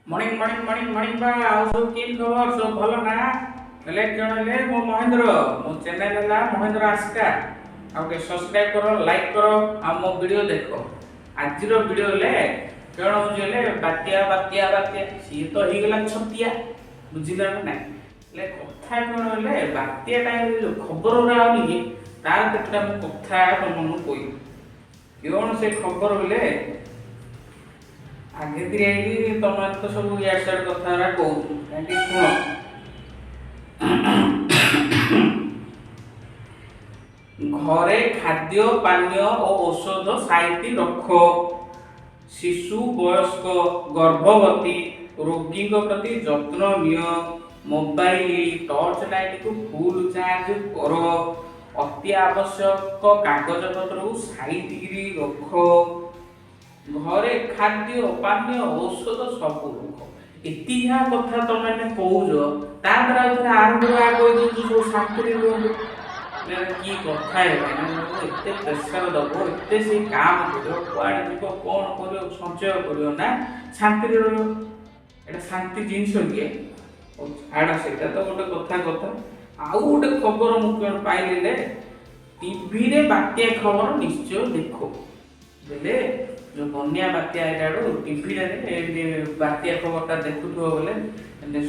Morning बा आउ सब किन खबर सब भलो ना ले जणले मो महेंद्र मो चैनल ला महेंद्र आस्का आउ के सब्सक्राइब करो लाइक करो आ मो वीडियो देखो आज रो वीडियो ले कण हो जेले बात्या सी तो ही गेला छतिया बुझिला ना ले कथा कण ले बात्या टाइम जो खबर रा आनी तार केतरा मो कथा तमन कोई केन से खबर होले आगे धीरे तुम तो सब या साइड कथा कहूँ शुण घरे खाद्य पानीय और औषध साइति रख शिशु वयस्क गर्भवती रोगी प्रति जत्न निय मोबाइल टॉर्च लाइट को फुल चार्ज कर अति आवश्यक कागज पत्र साइति रख घरे खाद्य पानीय औषध सब रख इतिहा कथा तुम कौच तार आरंभ सब शांति की कथा एत प्रेसर दब एत से काम कर कौन कर संचय कर ना शांति रहा शांति जिनस किए छाड़ से तो गोटे कथा आउ गोटे खबर मुझे पाइले टीवी रे बात्या खबर निश्चय देखो बोले जो बन्या बात्या टीवी बात्या खबरटा देखुथो बोले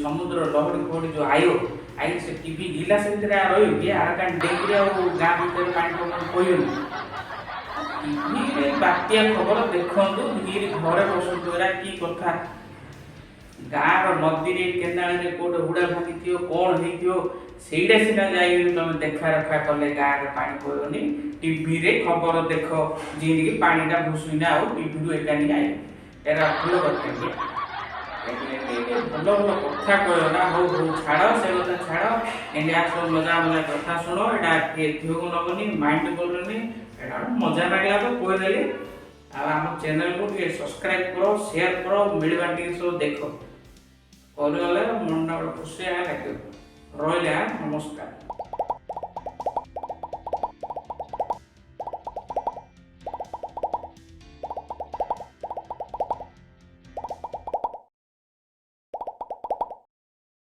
समुद्र लहड़ी फहड़ी जो आयो आई से टीवी गिलास भीतर रही आर का डेग्री गाँ भीतर पानी पकड़ कहन टीवी बात्या खबर देखु धीरे घरे बसतु कि कथा गाँव नदी केनाल कौटे हुड़ा भांगी कौन हो सीटा सीना जाए तुम देखा रखा कले गाँव में पानी पड़ोनी टीवी रे खबर देख जी पानीटा भूसुना आउ टीवी एकानी आए एरा भूल कथा भल भल कथा कह ना हो छाड़ से कथा छाड़ इंडिया सब मजा मजा कथा शुण यहाँ देखो नबनी माइंड करनी मजा लगे तो कहदेली आम चैनल को सब्सक्राइब करो शेयर करो मिलवा सब देख कर मन खुशी लगे रहा नमस्कार।